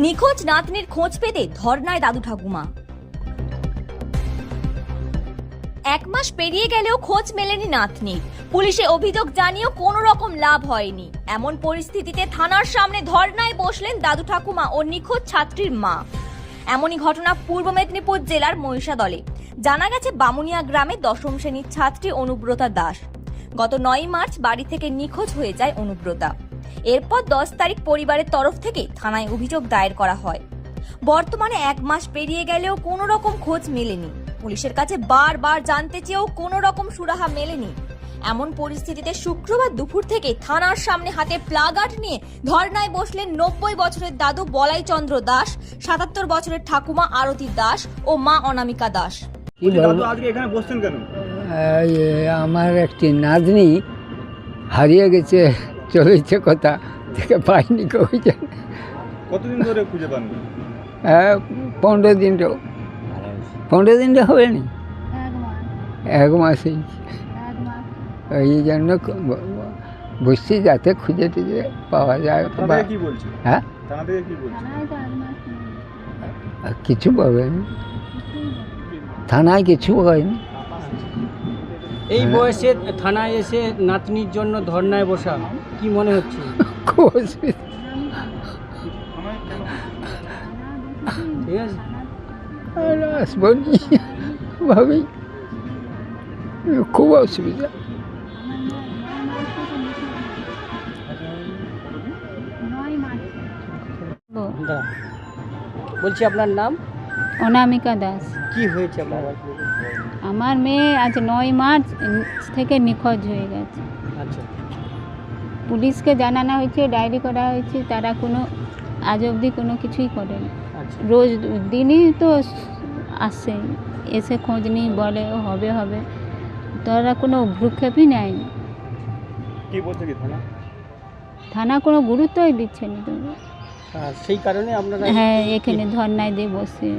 নিখোঁজ নাতনির খোঁজ পেতে ধর্নায় দাদু ঠাকুমা। 1 মাস পেরিয়ে গেলেও খোঁজ মেলেনি নাতনির। পুলিশে অভিযোগ জানিয়েও কোনো রকম লাভ হয়নি। এমন পরিস্থিতিতে থানার সামনে ধর্নায় বসলেন দাদু ঠাকুমা ও নিখোঁজ ছাত্রীর মা। এমনই ঘটনা পূর্ব মেদিনীপুর জেলার মহিষাদলে। জানা গেছে বামুনিয়া গ্রামে 10ম শ্রেণীর ছাত্রী অনুব্রতা দাস গত 9 মার্চ বাড়ি থেকে নিখোঁজ হয়ে যায় অনুব্রতা। এরপর 10 তারিখ পরিবারের তরফ থেকে থানায় অভিযোগ দায়ের করা হয়। বর্তমানে 1 মাস পেরিয়ে গেলেও কোনো রকম খোঁজ মেলেনি। পুলিশের কাছে বারবার জানতে চেয়েও কোনো রকম সুরাহা মেলেনি। এমন পরিস্থিতিতে শুক্রবার দুপুর থেকে থানার সামনে হাতে প্লাগার্ড নিয়ে ধর্নায় বসলেন 90 বছরের দাদু বলাই চন্দ্র দাস, 77 বছরের ঠাকুমা আরতি দাস ও মা অনামিকা দাস। দাদু আজকে এখানে বসছেন কেন? আমার একটি নাতনি হারিয়ে গেছে, চলেছে কথা থেকে পাইনি কেউ জানে। কতদিন ধরে খুঁজে পাননি? 15 দিনটা হবে না, 1 মাস হয়েছে। এই জন্য বসছি যাতে খুঁজে টুজে পাওয়া যায়। কি বলছে? হ্যাঁ, কি বলছে? কিছু বলেনি, থানায় কিছু হয়নি। এই বয়সে থানায় এসে নাতনির জন্য ধর্নায় বসা কি মনে হচ্ছে? খুব অসুবিধা। ঠিক আছে, আর আসবো নি ভাবি, খুব অসুবিধা। বলছি আপনার নাম? অনামিকা দাস। কি হয়েছে আপনার? আমার মেয়ে আজ 9 মার্চ থেকে নিখোঁজ হয়ে গেছে। আচ্ছা, পুলিশকে জানানো হয়েছে, ডায়েরি করা হয়েছে, তারা কোনো আজ অবধি কোনো কিছুই করেনি। আচ্ছা, রোজ দিনই তো আসে, এসে খোঁজ নিই, বলে হবে হবে, তারা কোনো ভ্রুক্ষেপই নেয়নি। কি বলছে কি থানা? থানা কোনো গুরুত্বই দিচ্ছে না তো। সেই কারণে আপনারা? হ্যাঁ, এখানে ধর্নায় দিয়ে বসে।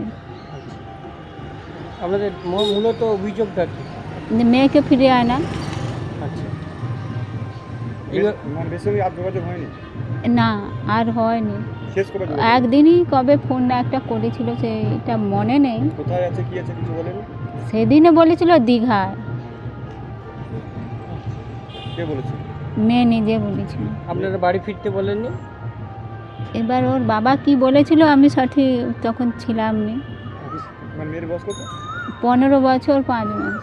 আপনাদের মূলত অভিযোগটা কি? মেয়েকে ফিরে আনা। আচ্ছা, বেশি আর যোগাযোগ হয়নি? না, আর হয়নি। শেষ কবে? একদিনই কবে ফোন একটা করেছিল, সেটা মনে নেই। কোথায় আছে কি আছে কিছু বলেনি? সেদিনে বলেছিল দীঘায়। কে বলেছে? মেয়ে নিজে বলেছিল। আপনারা বাড়ি ফিরতে বলেননি? এবার ওর বাবা কি বলেছিল আমি সঠিক তখন ছিলাম না। মেয়ের বয়স কত? 15 বছর 5 মাস।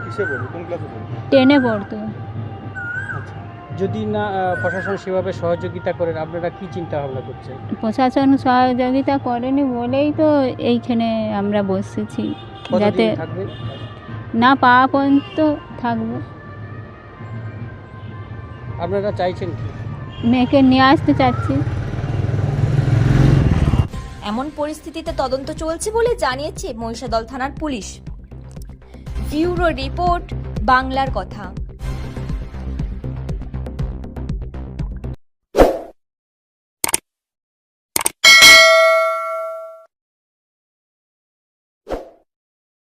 কিসে পড়ে? কোন ক্লাসে পড়ে? 10-এ পড়তো। আচ্ছা, যদি না প্রশাসন সেভাবে সহযোগিতা করেন আপনারা কি চিন্তা ভাবনা করছেন? প্রশাসন সহযোগিতা করেনি বলেই তো এইখানে আমরা বসেছি, যাতে কতদিন থাকবেন? না পাওয়া পর্যন্ত থাকবো। আপনারা চাইছেন কি? মেয়েকে নিয়ে আসতে চাচ্ছি। এমন পরিস্থিতিতে তদন্ত চলছে বলে জানিয়েছে মহিষাদল থানার পুলিশ। ব্যুরো রিপোর্ট, বাংলার কথা।